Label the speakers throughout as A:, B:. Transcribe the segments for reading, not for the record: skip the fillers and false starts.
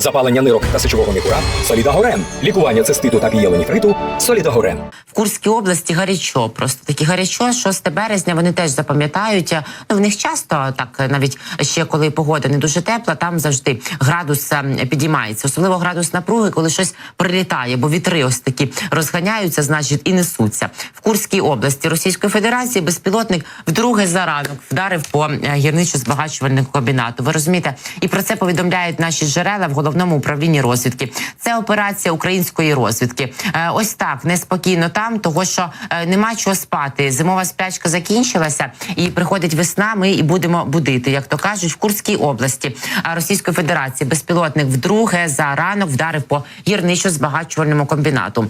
A: Запалення нирок та сечового міхура – Солідагорен. Лікування циститу та пієлонефриту – Солідагорен.
B: В Курській області гарячо, просто такі гарячо. 6 березня вони теж запам'ятають. Ну, в них часто, так навіть ще коли погода не дуже тепла, там завжди градус підіймається. Особливо градус напруги, коли щось прилітає, бо вітри ось такі розганяються, значить, і несуться. В Курській області Російської Федерації безпілотник вдруге за ранок вдарив по гірничо-збагачувальному комбінату. Ви розумієте? І про це повідомляють наші джерела в Головному управлінні розвідки. Це операція української розвідки. Ось так, неспокійно там, того що нема чого спати. Зимова сплячка закінчилася і приходить весна, ми і будемо будити. Як то кажуть, в Курській області Російської Федерації безпілотник вдруге за ранок вдарив по гірничо-збагачувальному комбінату.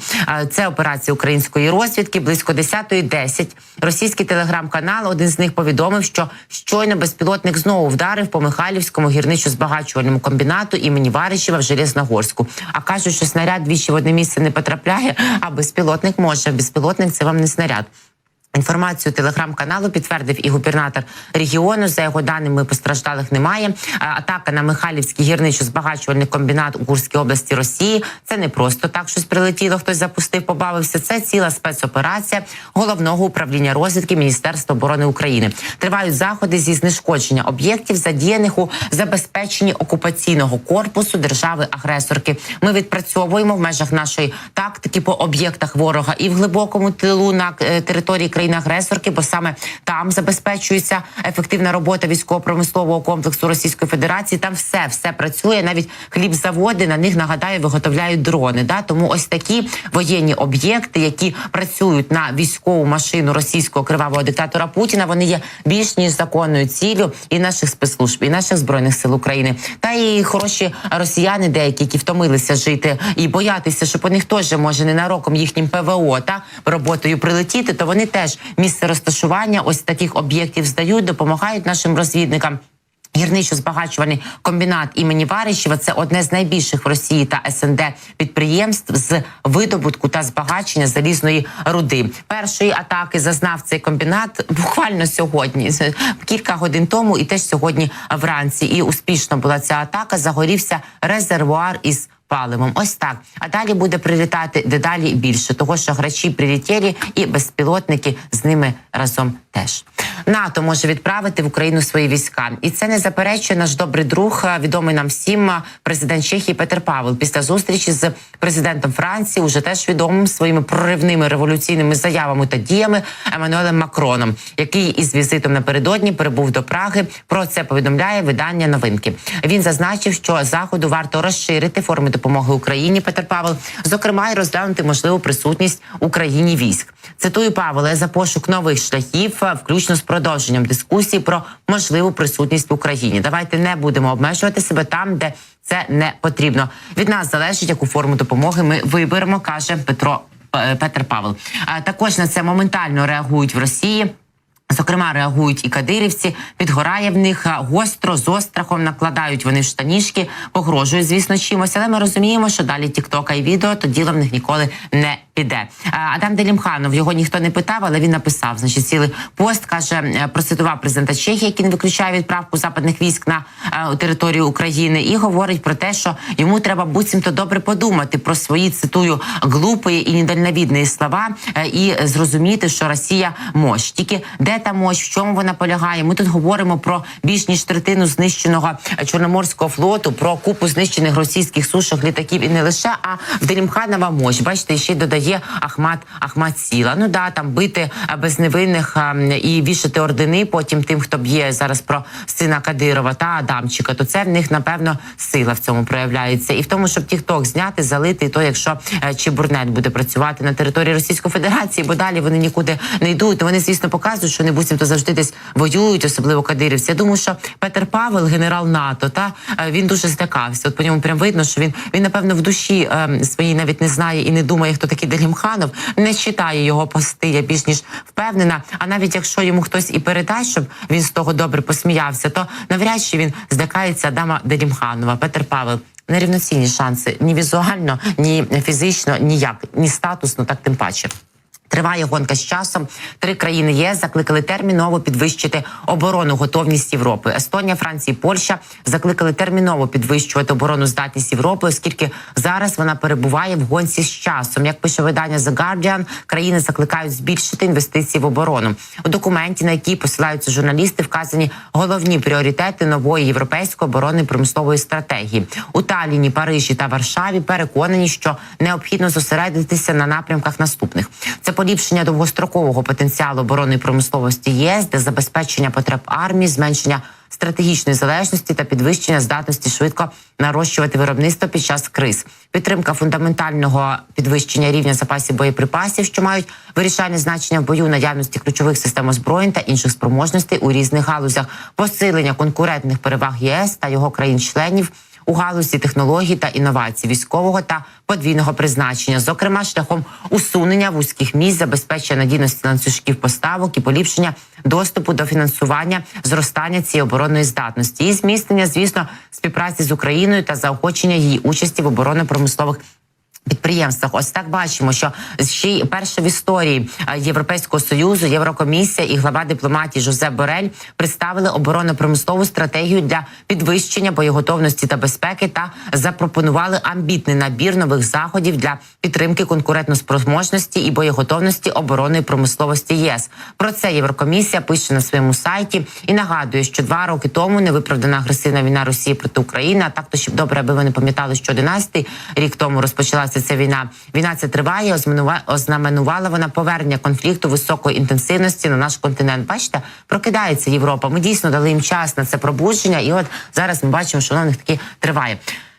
B: Це операція української розвідки. Близько 10:10 російський телеграм-канал, один з них повідомив, що щойно безпілотник знову вдарив по Михайлівському гірничо-збагачувальному комбінату імені Варищева в Железногорську. А кажуть, що снаряд двічі в одне місце не потрапляє, а безпілотник може. Безпілотник – це вам не снаряд. Інформацію телеграм-каналу підтвердив і губернатор регіону. За його даними, постраждалих немає. Атака на Михайлівський гірничо-збагачувальний комбінат у Курській області Росії – це не просто так щось прилетіло, хтось запустив, побавився. Це ціла спецоперація Головного управління розвідки Міністерства оборони України. Тривають заходи зі знешкодження об'єктів, задіяних у забезпеченні окупаційного корпусу держави-агресорки. Ми відпрацьовуємо в межах нашої тактики по об'єктах ворога і в глибокому тилу на території країни-агресорки, бо саме там забезпечується ефективна робота військово-промислового комплексу Російської Федерації. Там все працює, навіть хлібзаводи, на них, нагадаю, виготовляють дрони. Тому ось такі воєнні об'єкти, які працюють на військову машину російського кривавого диктатора Путіна, вони є більш ніж законною ціллю і наших спецслужб, і наших Збройних сил України. Та і хороші росіяни деякі, які втомилися жити і боятися, що по них теж може ненароком їхнім ПВО роботою прилетіти, то вони теж місце розташування ось таких об'єктів здають, допомагають нашим розвідникам. Гірничо-збагачувальний комбінат імені Варищева – це одне з найбільших в Росії та СНД підприємств з видобутку та збагачення залізної руди. Першої атаки зазнав цей комбінат буквально сьогодні, кілька годин тому, і теж сьогодні вранці. І успішно була ця атака, загорівся резервуар із паливом. Ось так. А далі буде прилітати дедалі більше, того що грачі прилетіли і безпілотники з ними разом теж. НАТО може відправити в Україну свої війська. І це не заперечує наш добрий друг, відомий нам всім, президент Чехії Петр Павел. Після зустрічі з президентом Франції, уже теж відомим своїми проривними революційними заявами та діями Еммануелем Макроном, який із візитом напередодні прибув до Праги. Про це повідомляє видання «Новинки». Він зазначив, що Заходу варто розширити форми допомоги Україні, Петр Павел, зокрема й розглянути можливу присутність в Україні військ. Цитую Павла: за пошук нових шляхів, включно з продовженням дискусії про можливу присутність в Україні. Давайте не будемо обмежувати себе там, де це не потрібно. Від нас залежить, яку форму допомоги ми виберемо, каже Петр Павел. Також на це моментально реагують в Росії. Зокрема, реагують і кадирівці, підгорає в них гостро, з острахом, накладають вони в штанішки, погрожують, звісно, чимось, але ми розуміємо, що далі тіктока і відео, то діло в них ніколи не піде. Адам Делімханов, його ніхто не питав, але він написав, значить, цілий пост, каже, процитував президента Чехії, який не виключає відправку западних військ на територію України, і говорить про те, що йому треба буцімто добре подумати про свої, цитую, глупі і недальновідні слова і зрозуміти, що Росія мощ. Тільки де та мощ, в чому вона полягає? Ми тут говоримо про більш ніж третину знищеного Чорноморського флоту, про купу знищених російських сушок, літаків і не лише, а в Делімханова мощ. Бачите, ще й додає Ахмат Сіла. Ну да, там бити безневинних і вішати ордени потім тим, хто б'є зараз про сина Кадирова та Адамчика, то це в них, напевно, сила в цьому проявляється. І в тому, щоб тікток зняти, залити, і то, якщо Чебурнет буде працювати на території Російської Федерації, бо далі вони нікуди не йдуть. Вони, звісно, показують, що вони буцімто завжди десь воюють, особливо кадирівці. Я думаю, що Петр Павел, генерал НАТО, він дуже злякався. От по ньому прям видно, що він напевно, в душі своїй навіть не знає і не думає, хто такий Делімханов, не читає його пости, я більш ніж впевнена. А навіть якщо йому хтось і передасть, щоб він з того добре посміявся, то навряд чи він злякається Адама Делімханова. Петр Павел. Нерівноцінні шанси ні візуально, ні фізично, ніяк, ні статусно, так тим паче. Триває гонка з часом. 3 країни ЄС закликали терміново підвищити оборонну готовність Європи. Естонія, Франція і Польща закликали терміново підвищувати обороноздатність Європи, оскільки зараз вона перебуває в гонці з часом. Як пише видання The Guardian, країни закликають збільшити інвестиції в оборону. У документі, на який посилаються журналісти, вказані головні пріоритети нової європейської оборонної промислової стратегії. У Талліні, Парижі та Варшаві переконані, що необхідно зосередитися на напрямках наступних. Це поліпшення довгострокового потенціалу оборонної промисловості ЄС, де забезпечення потреб армії, зменшення стратегічної залежності та підвищення здатності швидко нарощувати виробництво під час криз. Підтримка фундаментального підвищення рівня запасів боєприпасів, що мають вирішальне значення в бою, наявності ключових систем озброєнь та інших спроможностей у різних галузях, посилення конкурентних переваг ЄС та його країн-членів у галузі технологій та інновацій, військового та подвійного призначення, зокрема шляхом усунення вузьких місць, забезпечення надійності ланцюжків поставок і поліпшення доступу до фінансування, зростання цієї оборонної здатності і зміцнення, звісно, співпраці з Україною та заохочення її участі в оборонно-промислових підприємствах. Ось так бачимо, що ще й перша в історії Європейського Союзу, Єврокомісія і глава дипломатії Жозеп Борель представили оборонно-промислову стратегію для підвищення боєготовності та безпеки та запропонували амбітний набір нових заходів для підтримки конкурентоспроможності і боєготовності оборонної промисловості ЄС. Про це Єврокомісія пише на своєму сайті і нагадує, що 2 роки тому невиправдана агресивна війна Росії проти України, а так-то, щоб добре, аби ви не пам'ятали, що 11-й рік тому розпочалася ця війна. Війна ця триває, ознаменувала вона повернення конфлікту високої інтенсивності на наш континент. Бачите, прокидається Європа. Ми дійсно дали їм час на це пробудження, і от зараз ми бачимо, що воно в них таки триває.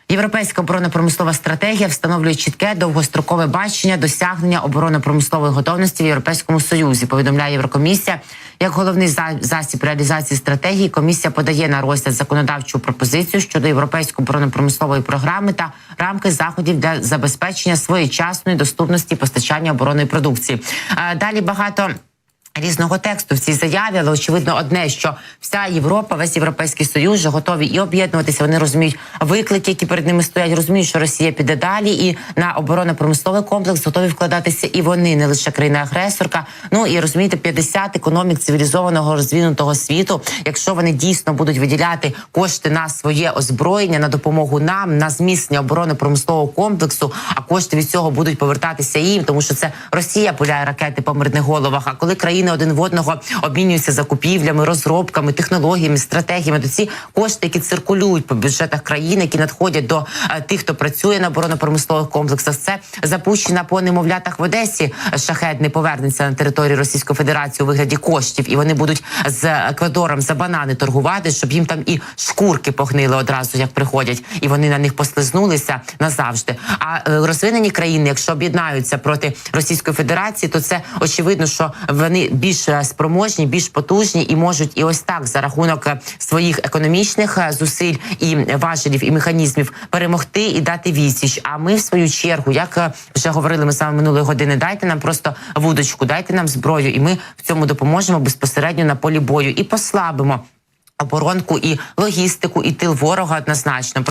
B: Європейська оборонно-промислова стратегія встановлює чітке довгострокове бачення досягнення оборонно-промислової готовності в Європейському Союзі, повідомляє Єврокомісія. Як головний засіб реалізації стратегії, комісія подає на розгляд законодавчу пропозицію щодо європейської оборонно-промислової програми та рамки заходів для забезпечення своєчасної доступності постачання оборонної продукції. Далі багато різного тексту в цій заяві, але очевидно одне, що вся Європа, весь Європейський Союз вже готові і об'єднуватися, вони розуміють виклики, які перед ними стоять, розуміють, що Росія піде далі, і на оборонно-промисловий комплекс готові вкладатися і вони, не лише країна-агресорка. Ну і розумієте, 50 економік цивілізованого розвинутого світу, якщо вони дійсно будуть виділяти кошти на своє озброєння, на допомогу нам, на зміцнення оборонно-промислового комплексу, а кошти від цього будуть повертатися їм, тому що це Росія пуляє ракети по мирних головах, а коли країни один в одного обмінюються закупівлями, розробками, технологіями, стратегіями, то ці кошти, які циркулюють по бюджетах країн, які надходять до тих, хто працює на оборонно-промислових комплексах, це запущена по немовлятах в Одесі. Шахед не повернеться на територію Російської Федерації у вигляді коштів, і вони будуть з Еквадором за банани торгувати, щоб їм там і шкурки погнили одразу, як приходять, і вони на них послизнулися назавжди. А розвинені країни, якщо об'єднаються проти Російської Федерації, то це очевидно, що вони більш спроможні, більш потужні і можуть і ось так за рахунок своїх економічних зусиль і важелів і механізмів перемогти і дати відсіч. А ми в свою чергу, як вже говорили ми з вами минулої години, дайте нам просто вудочку, дайте нам зброю, і ми в цьому допоможемо безпосередньо на полі бою і послабимо оборонку і логістику і тил ворога однозначно.